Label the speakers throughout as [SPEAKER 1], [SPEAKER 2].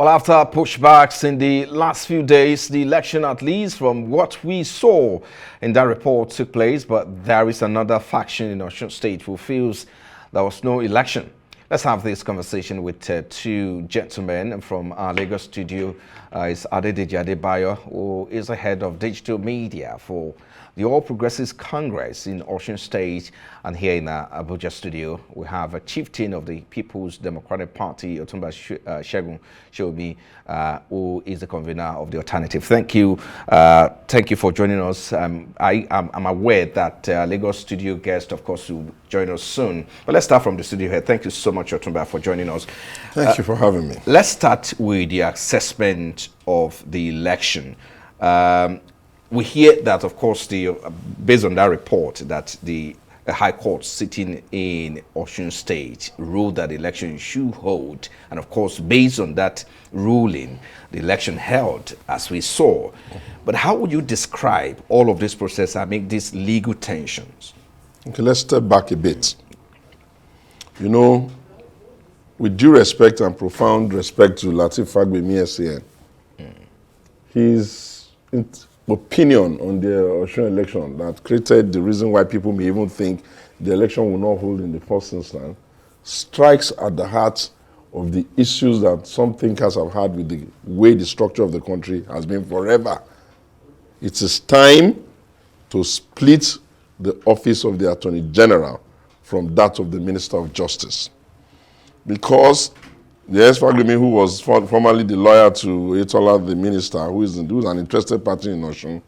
[SPEAKER 1] Well, after pushbacks in the last few days, the election, at least from what we saw in that report, took place. But there is another faction in Osun State who feels there was no election. Let's have this conversation with two gentlemen from our Lagos studio. It's Adebanjo, who is the head of digital media for the All Progressives Congress in Osun State, and here in our Abuja studio, we have a chieftain of the People's Democratic Party, Otumba Sowunmi, who is the convener of the alternative. Thank you for joining us. I'm aware that Lagos studio guest, of course, will join us soon. But let's start from the studio here. Thank you so much, Otumba, for joining us.
[SPEAKER 2] Thank you for having me.
[SPEAKER 1] Let's start with the assessment of the election. We hear that, of course, based on that report, that the High Court sitting in Osun State ruled that the election should hold. And, of course, based on that ruling, the election held, as we saw. But how would you describe all of this process and make these legal tensions?
[SPEAKER 2] Okay, let's step back a bit. You know, with due respect and profound respect to Lateef Fagbemi SAN, his opinion on the Osun election that created the reason why people may even think the election will not hold in the first instance strikes at the heart of the issues that some thinkers have had with the way the structure of the country has been forever. It is time to split the office of the Attorney General from that of the Minister of Justice. Because the Fagbemi, who was formerly the lawyer to Etola, the minister, who is an interested party in Osun,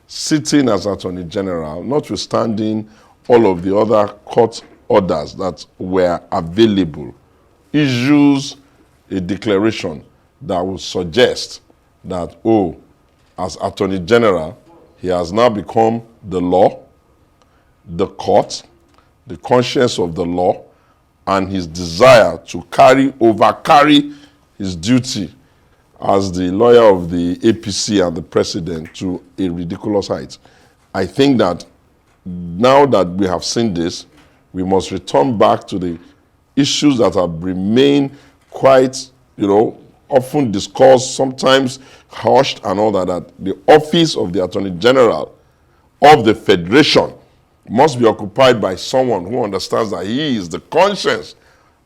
[SPEAKER 2] sitting as Attorney General, notwithstanding all of the other court orders that were available, issues a declaration that would suggest that, as Attorney General, he has now become the law, the court, the conscience of the law, and his desire to carry his duty as the lawyer of the APC and the president to a ridiculous height. I think that now that we have seen this, we must return back to the issues that have remained quite, often discussed, sometimes hushed and all that the office of the Attorney General of the Federation must be occupied by someone who understands that he is the conscience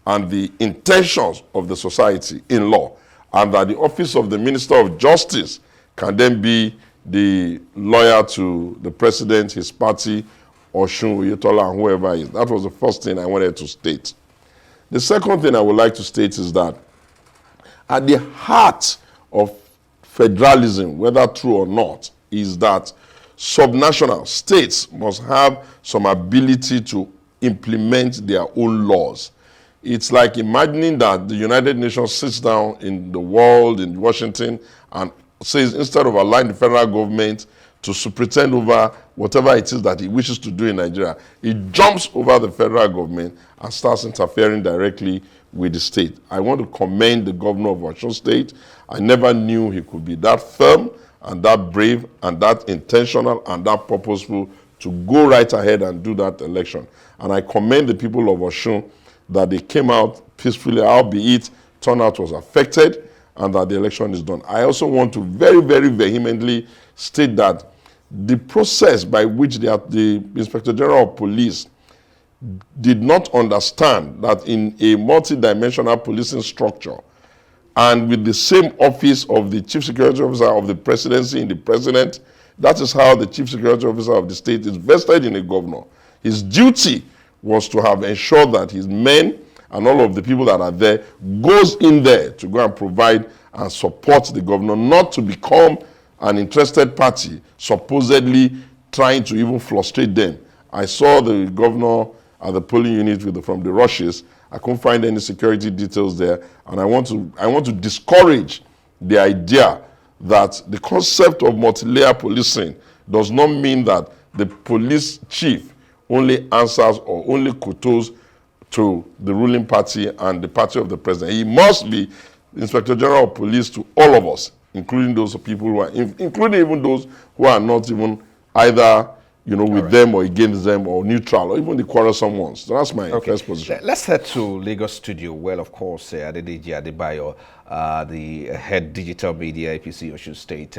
[SPEAKER 2] and the intentions of the society in law, and that the office of the Minister of Justice can then be the lawyer to the president, his party, Osun, Oyetola, and whoever is. That was the first thing I wanted to state. The second thing I would like to state is that at the heart of federalism, whether true or not, is that subnational states must have some ability to implement their own laws. It's like imagining that the United Nations sits down in the world, in Washington, and says instead of allowing the federal government to superintend over whatever it is that he wishes to do in Nigeria, he jumps over the federal government and starts interfering directly with the state. I want to commend the governor of Osun State. I never knew he could be that firm and that brave and that intentional and that purposeful to go right ahead and do that election. And I commend the people of Osun that they came out peacefully, albeit turnout was affected, and that the election is done. I also want to very, very vehemently state that the process by which the Inspector General of Police did not understand that in a multi-dimensional policing structure, and with the same office of the Chief Security Officer of the Presidency in the President, that is how the Chief Security Officer of the state is vested in a governor. His duty was to have ensured that his men and all of the people that are there goes in there to go and provide and support the governor, not to become an interested party, supposedly trying to even frustrate them. I saw the governor at the polling unit from the rushes. I couldn't find any security details there, and I want to discourage the idea that the concept of multi-layer policing does not mean that the police chief only answers or only kowtows to the ruling party and the party of the president. He must be Inspector General of Police to all of us, including those people including even those who are not even either with them or against them or neutral or even the quarrelsome ones. So that's my first position.
[SPEAKER 1] Let's head to Lagos studio. Well, of course, Adebanjo, the head digital media APC Osun State,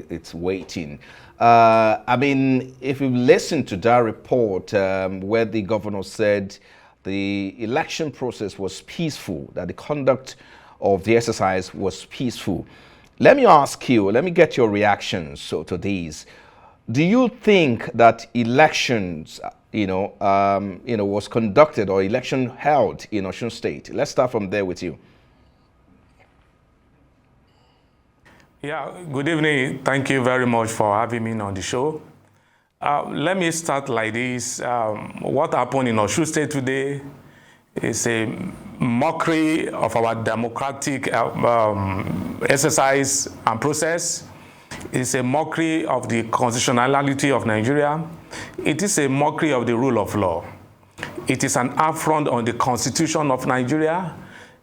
[SPEAKER 1] it's waiting. I mean, if you listen to that report where the governor said the election process was peaceful, that the conduct of the exercise was peaceful. Let me ask you, let me get your reactions to these. Do you think that elections, was conducted or election held in Osun State? Let's start from there with you.
[SPEAKER 3] Yeah, good evening. Thank you very much for having me on the show. Let me start like this. What happened in Osun State today is a mockery of our democratic exercise and process. It's a mockery of the constitutionality of Nigeria. It is a mockery of the rule of law. It is an affront on the Constitution of Nigeria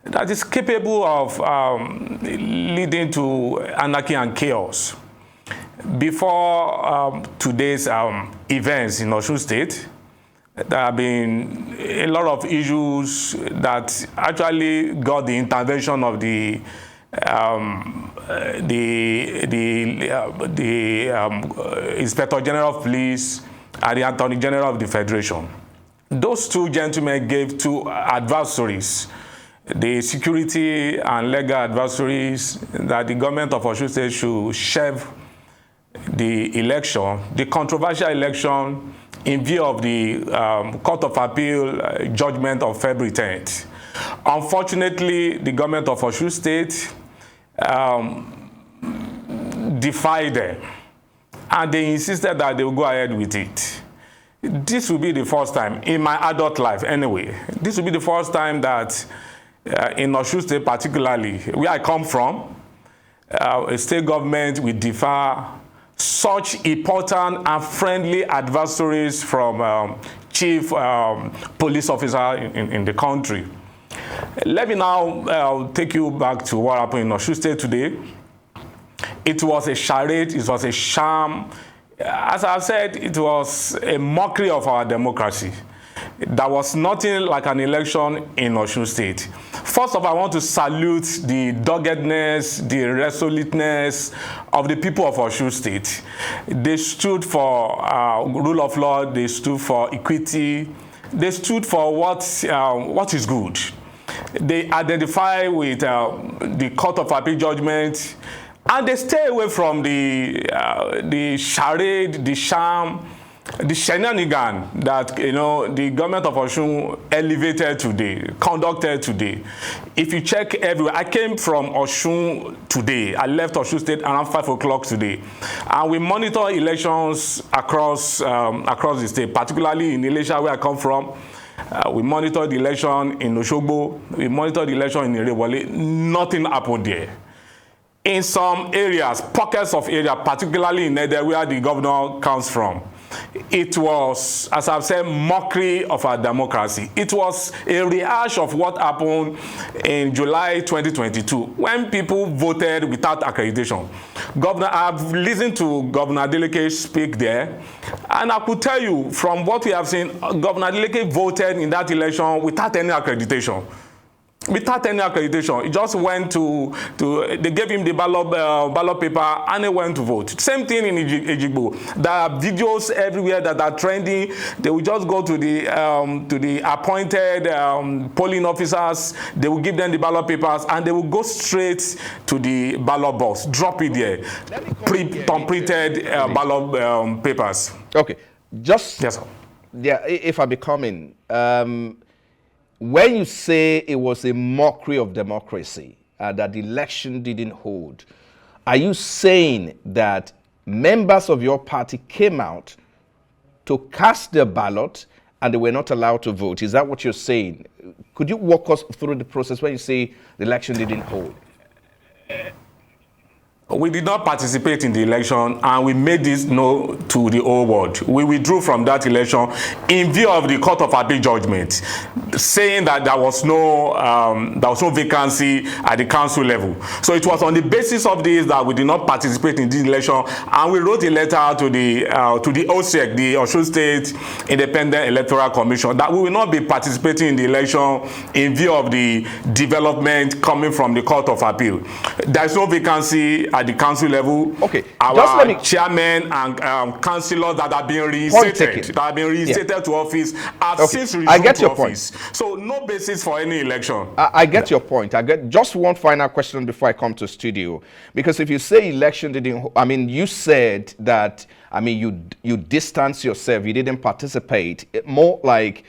[SPEAKER 3] that is capable of leading to anarchy and chaos. Before today's events in Osun State, there have been a lot of issues that actually got the intervention of the Inspector General of Police and the Attorney General of the Federation. Those two gentlemen gave two adversaries, the security and legal adversaries, that the government of Osun State should shelve the election, the controversial election, in view of the Court of Appeal judgment of February 10th. Unfortunately, the government of Osun State defied them, and they insisted that they will go ahead with it. This will be the first time in my adult life anyway. This will be the first time that in Osun State particularly, where I come from, a state government will defer such important and friendly adversaries from chief police officer in the country. Let me now take you back to what happened in Osun State today. It was a charade, it was a sham. As I've said, it was a mockery of our democracy. There was nothing like an election in Osun State. First of all, I want to salute the doggedness, the resoluteness of the people of Osun State. They stood for rule of law, they stood for equity, they stood for what is good. They identify with the Court of Appeal judgment, and they stay away from the charade, the sham, the shenanigan that the government of Osun elevated today, conducted today. If you check everywhere, I came from Osun today. I left Osun State around 5 o'clock today, and we monitor elections across the state, particularly in Ilesha, where I come from. We monitored the election in Osogbo. We monitored the election in Irewole. Nothing happened there. In some areas, pockets of area, particularly in Ede, where the governor comes from, it was, as I've said, mockery of our democracy. It was a rehash of what happened in July 2022 when people voted without accreditation. I've listened to Governor Adeleke speak there, and I could tell you from what we have seen, Governor Adeleke voted in that election without any accreditation. Without any accreditation, he just went they gave him the ballot paper and he went to vote. Same thing in Ejigbo. There are videos everywhere that are trending. They will just go to the appointed polling officers. They will give them the ballot papers and they will go straight to the ballot box, drop it there, pre-printed ballot papers.
[SPEAKER 1] Okay, just
[SPEAKER 3] yes, sir.
[SPEAKER 1] Yeah, if I be coming. When you say it was a mockery of democracy, that the election didn't hold, are you saying that members of your party came out to cast their ballot and they were not allowed to vote? Is that what you're saying? Could you walk us through the process when you say the election didn't hold?
[SPEAKER 3] We did not participate in the election, and we made this known to the whole world. We withdrew from that election in view of the Court of Appeal judgment, saying that there was no vacancy at the council level. So it was on the basis of this that we did not participate in this election, and we wrote a letter to the OSEC, the Osun State Independent Electoral Commission, that we will not be participating in the election in view of the development coming from the Court of Appeal. There is no vacancy at the council level.
[SPEAKER 1] Okay,
[SPEAKER 3] our
[SPEAKER 1] just let me
[SPEAKER 3] chairmen and councillors that have been reinstated to office have since resumed to office. So no basis for any election.
[SPEAKER 1] I get your point. I get just one final question before I come to studio, because if you say election didn't, I mean, you said that, I mean, you distance yourself, you didn't participate. More like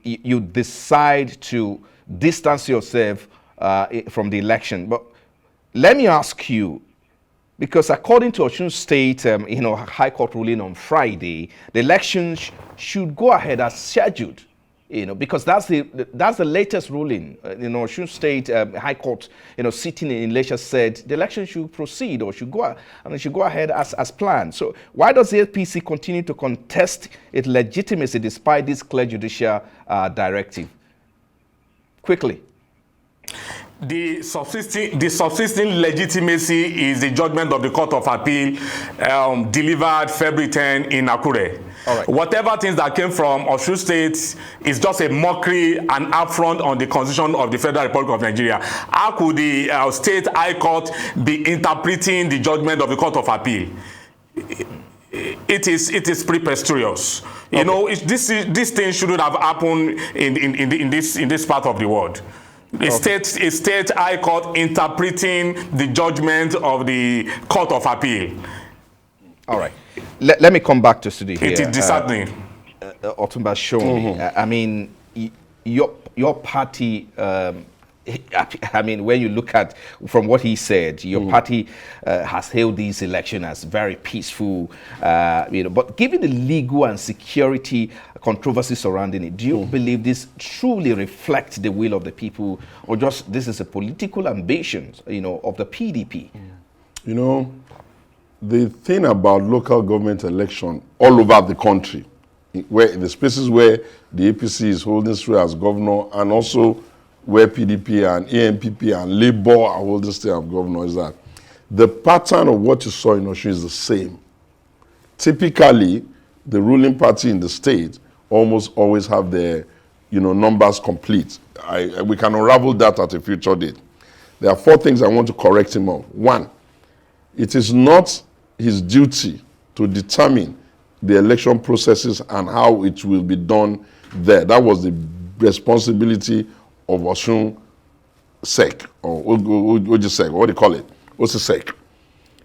[SPEAKER 1] you decide to distance yourself from the election. But let me ask you, because according to Osun State, High Court ruling on Friday, the elections should go ahead as scheduled. Because that's the latest ruling. Osun State High Court, sitting in Elisha said the election should proceed or should go ahead as planned. So why does the APC continue to contest its legitimacy despite this clear judicial directive? Quickly.
[SPEAKER 3] The subsisting legitimacy is the judgment of the Court of Appeal delivered February 10 in Akure.
[SPEAKER 1] All right.
[SPEAKER 3] Whatever things that came from Osun State is just a mockery and affront on the Constitution of the Federal Republic of Nigeria. How could the State High Court be interpreting the judgment of the Court of Appeal? It is preposterous. Okay. This thing shouldn't have happened in this part of the world. A state high court interpreting the judgment of the Court of Appeal.
[SPEAKER 1] All right. Let me come back to study here.
[SPEAKER 3] It is disheartening.
[SPEAKER 1] Otunba Sowunmi. I mean, your party. I mean, when you look at from what he said, your party has hailed this election as very peaceful. But given the legal and security controversy surrounding it, do you believe this truly reflects the will of the people, or just this is a political ambition, of the PDP?
[SPEAKER 2] The thing about local government election all over the country, where the spaces where the APC is holding sway as governor, and also where PDP and ANPP and Labour are holding sway as governor, is that the pattern of what you saw in Osun is the same. Typically, the ruling party in the state almost always have their numbers complete. We can unravel that at a future date. There are 4 things I want to correct him on. 1, it is not his duty to determine the election processes and how it will be done there. That was the responsibility of Osun Sec, or Ojisec, what do you call it? Osisec.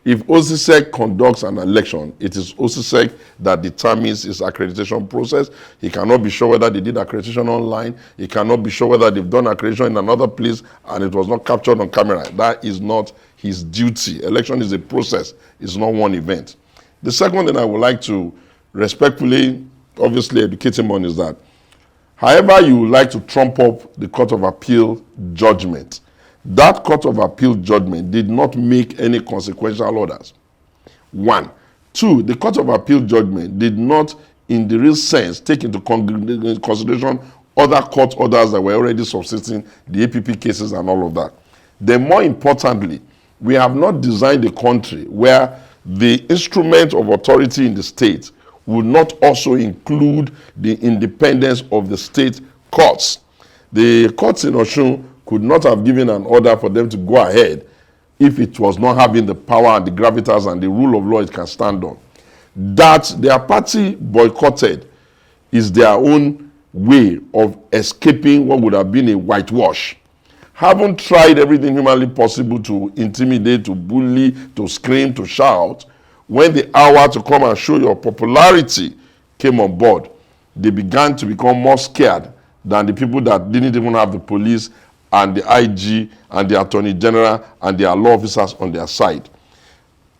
[SPEAKER 2] If Osisec conducts an election, it is Osisec that determines its accreditation process. He cannot be sure whether they did accreditation online. He cannot be sure whether they've done accreditation in another place and it was not captured on camera. That is not his duty. Election is a process. It's not one event. The second thing I would like to respectfully, obviously educate him on is that however you would like to trump up the Court of Appeal judgment, that Court of Appeal judgment did not make any consequential orders. 1. 2, the Court of Appeal judgment did not, in the real sense, take into consideration other court orders that were already subsisting, the APP cases and all of that. Then more importantly, we have not designed a country where the instrument of authority in the state would not also include the independence of the state courts. The courts in Osun could not have given an order for them to go ahead if it was not having the power and the gravitas and the rule of law it can stand on. That their party boycotted is their own way of escaping what would have been a whitewash. Haven't tried everything humanly possible to intimidate, to bully, to scream, to shout. When the hour to come and show your popularity came on board, they began to become more scared than the people that didn't even have the police and the IG and the Attorney General and their law officers on their side.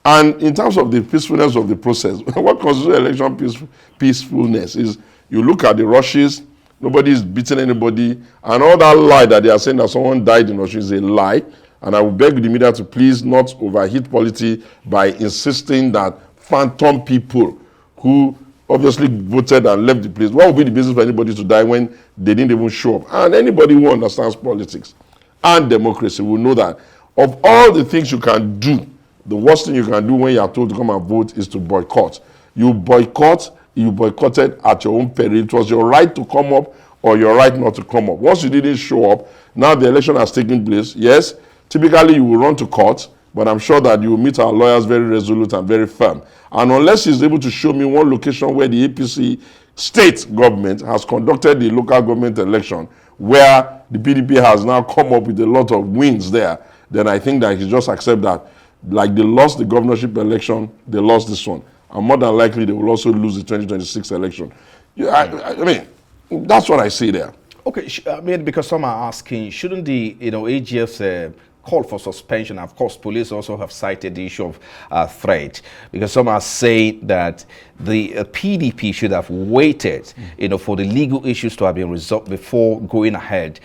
[SPEAKER 2] And in terms of the peacefulness of the process, what constitutes election peacefulness is you look at the rushes, nobody is beating anybody, and all that lie that they are saying that someone died in Osun is a lie. And I will beg the media to please not overheat politics by insisting that phantom people who obviously voted and left the place. What would be the basis for anybody to die when they didn't even show up? And anybody who understands politics and democracy will know that of all the things you can do, the worst thing you can do when you are told to come and vote is to boycott. You boycotted at your own peril. It was your right to come up or your right not to come up. Once you didn't show up, now the election has taken place. Yes, typically you will run to court, but I'm sure that you will meet our lawyers very resolute and very firm. And unless he's able to show me one location where the APC state government has conducted the local government election, where the PDP has now come up with a lot of wins there, then I think that he just accept that, like they lost the governorship election, they lost this one. And more than likely, they will also lose the 2026 election. Yeah, I mean, that's what I see there.
[SPEAKER 1] Okay, I mean, because some are asking, shouldn't the AGF's call for suspension? Of course, police also have cited the issue of threat, because some are saying that the PDP should have waited, for the legal issues to have been resolved before going ahead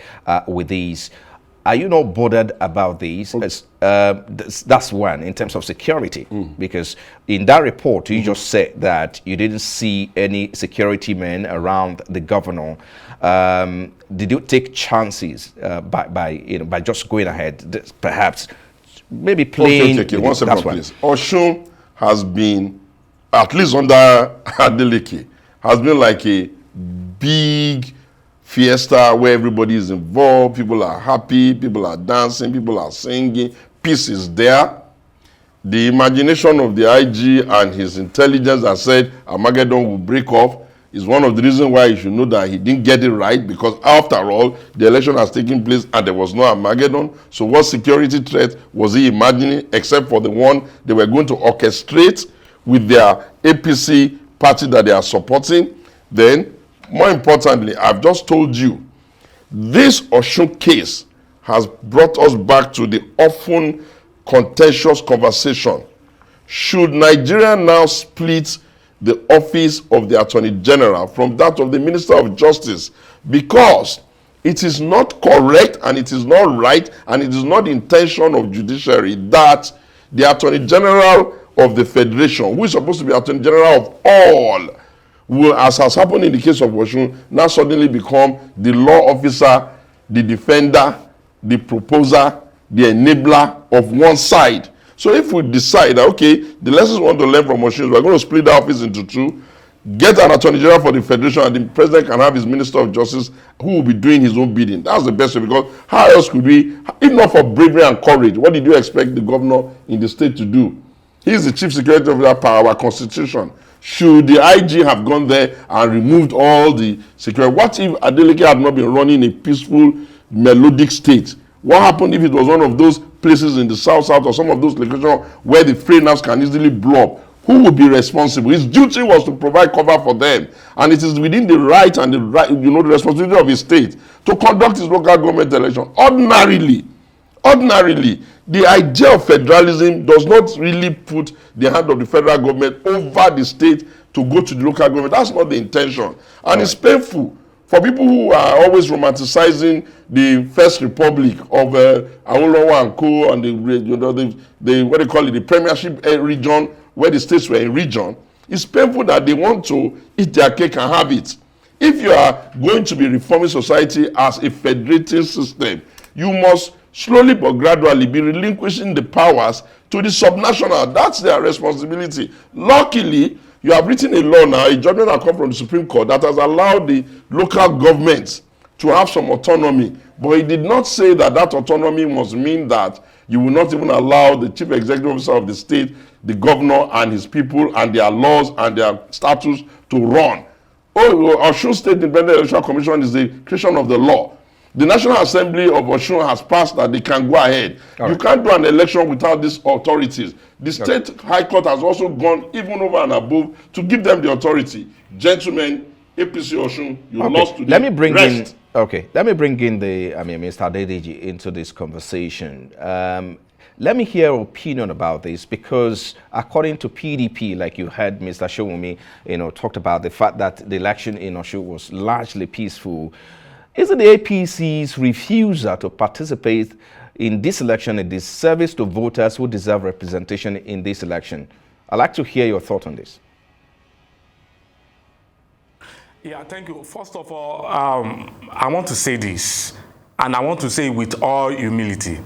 [SPEAKER 1] with these. Are you not bothered about these? That's one, in terms of security, because in that report, you just said that you didn't see any security men around the governor. Did you take chances by just going ahead, perhaps maybe playing?
[SPEAKER 2] Okay, 1 second, please. Osun has been, at least under Adeleke, has been like a big fiesta where everybody is involved, people are happy, people are dancing, people are singing, peace is there. The imagination of the IG and his intelligence that said Armageddon will break off is one of the reasons why you should know that he didn't get it right, because after all, the election has taken place and there was no Armageddon. So what security threat was he imagining, except for the one they were going to orchestrate with their APC party that they are supporting? Then, more importantly, I've just told you, this Osun case has brought us back to the often contentious conversation. Should Nigeria now split the office of the Attorney General from that of the Minister of Justice? Because it is not correct and it is not right and it is not the intention of judiciary that the Attorney General of the Federation, who is supposed to be Attorney General of all, will, as has happened in the case of Osun, now suddenly become the law officer, the defender, the proposer, the enabler of one side. So if we decide that, okay, the lessons we want to learn from Osun, we're going to split the office into two, get an Attorney General for the Federation, and the President can have his Minister of Justice who will be doing his own bidding. That's the best way, because how else could we, if not for bravery and courage, what did you expect the governor in the state to do? He's the chief security officer per our constitution. Should the IG have gone there and removed all the security? What if Adeleke had not been running a peaceful, melodic state? What happened if it was one of those places in the south or some of those locations where the free nerves can easily blow up? Who would be responsible? His duty was to provide cover for them, and it is within the right and the responsibility of his state to conduct his local government election. Ordinarily, the idea of federalism does not really put the hand of the federal government over the state to go to the local government. That's not the intention. And It's painful for people who are always romanticizing the First Republic of Awolowo and Co. and the what they call it, the premiership region, where the states were in region. It's painful that they want to eat their cake and have it. If you are going to be reforming society as a federating system, you must slowly but gradually be relinquishing the powers to the subnational. That's their responsibility. Luckily, you have written a law now, a judgment that comes from the Supreme Court that has allowed the local governments to have some autonomy. But it did not say that that autonomy must mean that you will not even allow the chief executive officer of the state, the governor and his people and their laws and their statutes to run. Osun State Independent Electoral Commission is the creation of the law. The National Assembly of Osun has passed that they can go ahead. You can't do an election without these authorities. The State High Court has also gone even over and above to give them the authority. Gentlemen, APC Osun, you lost to
[SPEAKER 1] Let me bring in Mr. Adebanjo into this conversation. Let me hear your opinion about this, because according to PDP, like you heard Mr. Sowunmi, talked about the fact that the election in Osun was largely peaceful. Isn't the APC's refusal to participate, in this election, it is service to voters who deserve representation in this election. I'd like to hear your thought on this.
[SPEAKER 3] Yeah, thank you. First of all, I want to say this, and I want to say with all humility.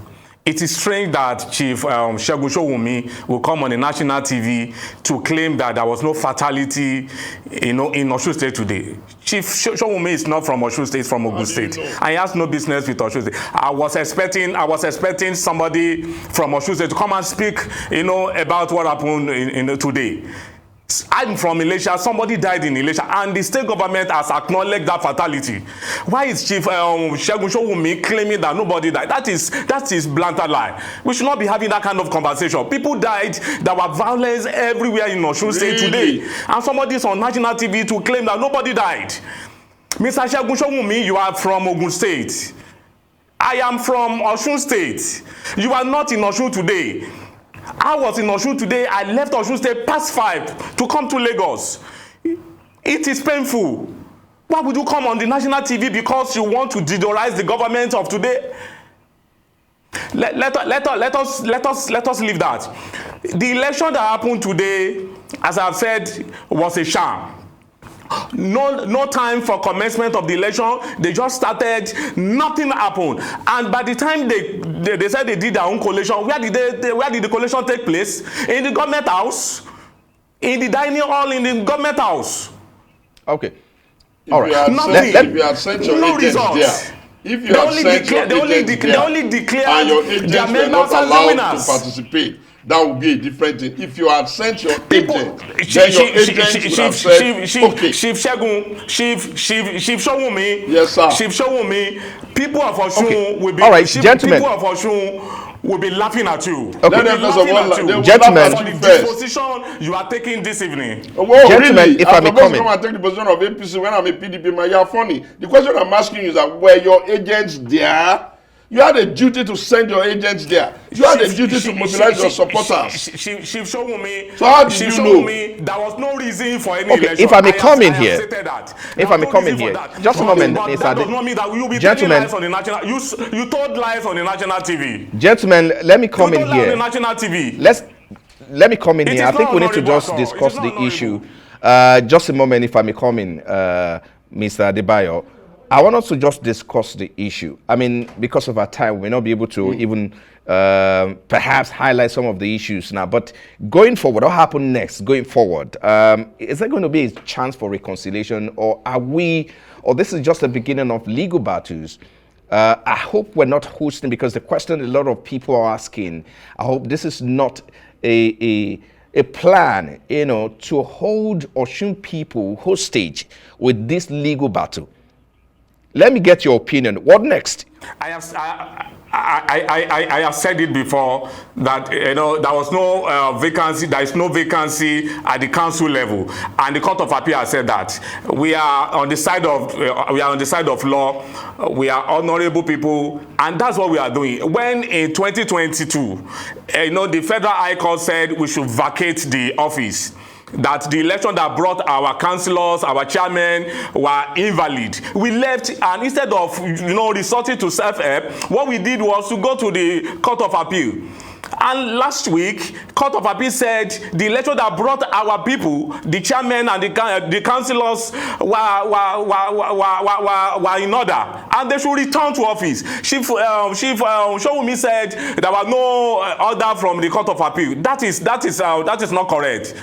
[SPEAKER 3] It is strange that Chief Sowunmi will come on the national TV to claim that there was no fatality, in Osun State today. Chief Sowunmi is not from Osun State, from Ogun State. And he has no business with Osun State. I was expecting somebody from Osun State to come and speak, about what happened today. I'm from Elisha. Somebody died in Elisha, and the state government has acknowledged that fatality. Why is Chief Sowunmi claiming that nobody died? That is blatant lie. We should not be having that kind of conversation. People died. There were violence everywhere in Osun State today, and somebody is on national TV to claim that nobody died. Mr. Sowunmi, you are from Ogun State. I am from Osun State. You are not in Osun today. I was in Osun today. I left Osun State past 5 to come to Lagos. It is painful. Why would you come on the national TV because you want to deodorize the government of today? Let us leave that. The election that happened today, as I've said, was a sham. No time for commencement of the election. They just started. Nothing happened. And by the time they said they did their own collation, where did the collation take place? In the government house, in the dining hall, in the government house.
[SPEAKER 1] Okay.
[SPEAKER 2] All right. If you had sent your agents there, if you had sent your agents there, and your agents were not allowed to participate, that would be a different thing. If you had sent your agent, then your agent would have said, okay. Chief
[SPEAKER 3] Sowunmi,
[SPEAKER 2] yes, sir.
[SPEAKER 3] Chief Sowunmi, people of Osun will be,
[SPEAKER 1] all right, gentlemen.
[SPEAKER 3] People of Osun will be laughing at you.
[SPEAKER 1] Okay.
[SPEAKER 3] They will be laughing at you.
[SPEAKER 1] Gentlemen,
[SPEAKER 3] for the disposition you are taking this evening.
[SPEAKER 2] Well,
[SPEAKER 1] gentlemen,
[SPEAKER 2] really,
[SPEAKER 1] if I may comment.
[SPEAKER 2] Come and take the position of APC when I'm a PDP man, you are funny. The question I'm asking you is that were your agents there? You had a duty to send your agents there. You had a duty to mobilize your supporters.
[SPEAKER 3] Chief Sowunmi.
[SPEAKER 2] So how did you know?
[SPEAKER 3] There was no reason for any
[SPEAKER 1] okay,
[SPEAKER 3] election.
[SPEAKER 1] if I may come in here. If I may come in here.
[SPEAKER 3] Just
[SPEAKER 1] a moment,
[SPEAKER 3] Mr. That does not mean that you will be telling lies on the national. You told lies on the national TV.
[SPEAKER 1] Gentlemen, let me come in here.
[SPEAKER 3] On the national TV.
[SPEAKER 1] Let me come in here. I think we need to just discuss the issue. Just a moment, if I may come in, Mr. Adebanjo. I want us to just discuss the issue. I mean, because of our time, we may not be able to even perhaps highlight some of the issues now. But going forward, what happens next going forward? Is there going to be a chance for reconciliation, or or this is just the beginning of legal battles? I hope we're not hosting, because the question a lot of people are asking, I hope this is not a plan, to hold Osun people hostage with this legal battle. Let me get your opinion. What next?
[SPEAKER 3] I have said it before that there was no vacancy. There is no vacancy at the council level, and the Court of Appeal has said that we are on the side of law. We are honourable people, and that's what we are doing. When in 2022, the Federal High Court said we should vacate the office, that the election that brought our councillors, our chairmen, were invalid. We left, and instead of resorting to self-help, what we did was to go to the Court of Appeal. And last week, Court of Appeal said the election that brought our people, the chairmen and the councillors, were in order, and they should return to office. Chief Sowunmi said there was no order from the Court of Appeal. That is not correct.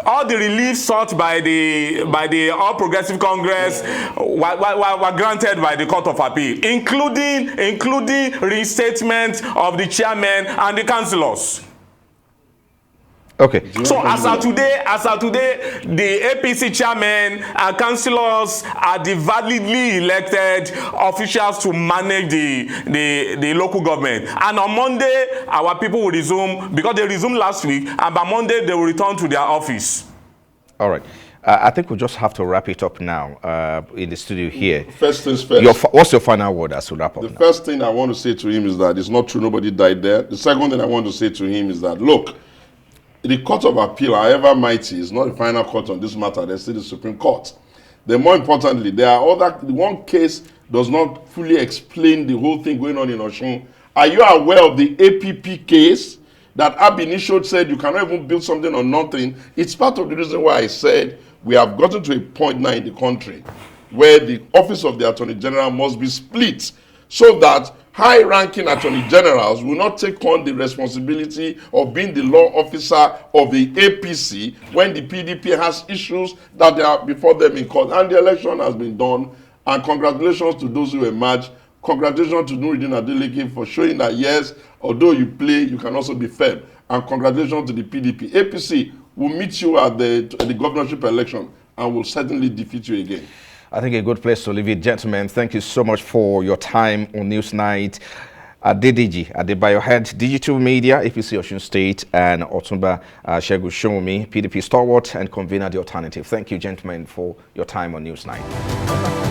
[SPEAKER 3] All the relief sought by the All Progressive Congress were granted by the Court of Appeal, including reinstatement of the chairman and the councillors.
[SPEAKER 1] Okay.
[SPEAKER 3] So as of today, the APC chairman and councillors are the validly elected officials to manage the local government. And on Monday, our people will resume, because they resumed last week, and by Monday they will return to their office.
[SPEAKER 1] All right. I think we'll just have to wrap it up now in the studio here.
[SPEAKER 2] First things first.
[SPEAKER 1] What's your final word as we wrap up?
[SPEAKER 2] The first thing I want to say to him is that it's not true, nobody died there. The second thing I want to say to him is that, look, the Court of Appeal, however mighty, is not the final court on this matter. There's still the Supreme Court. Then more importantly, one case does not fully explain the whole thing going on in Osun Are you aware of the APP case that Adebanjo said you cannot even build something on nothing? It's part of the reason why I said we have gotten to a point now in the country where the office of the Attorney General must be split so that high-ranking Attorney Generals will not take on the responsibility of being the law officer of the APC when the PDP has issues that they are before them in court. And the election has been done. And congratulations to those who emerged. Congratulations to Nuruddin Adeleke for showing that, yes, although you play, you can also be firm. And congratulations to the PDP. APC will meet you at the governorship election and will certainly defeat you again.
[SPEAKER 1] I think a good place to leave it, gentlemen. Thank you so much for your time on Newsnight. Adebanjo, head digital media, APC Osun State, and Otunba Sowunmi, PDP stalwart and convener the alternative. Thank you, gentlemen, for your time on Newsnight.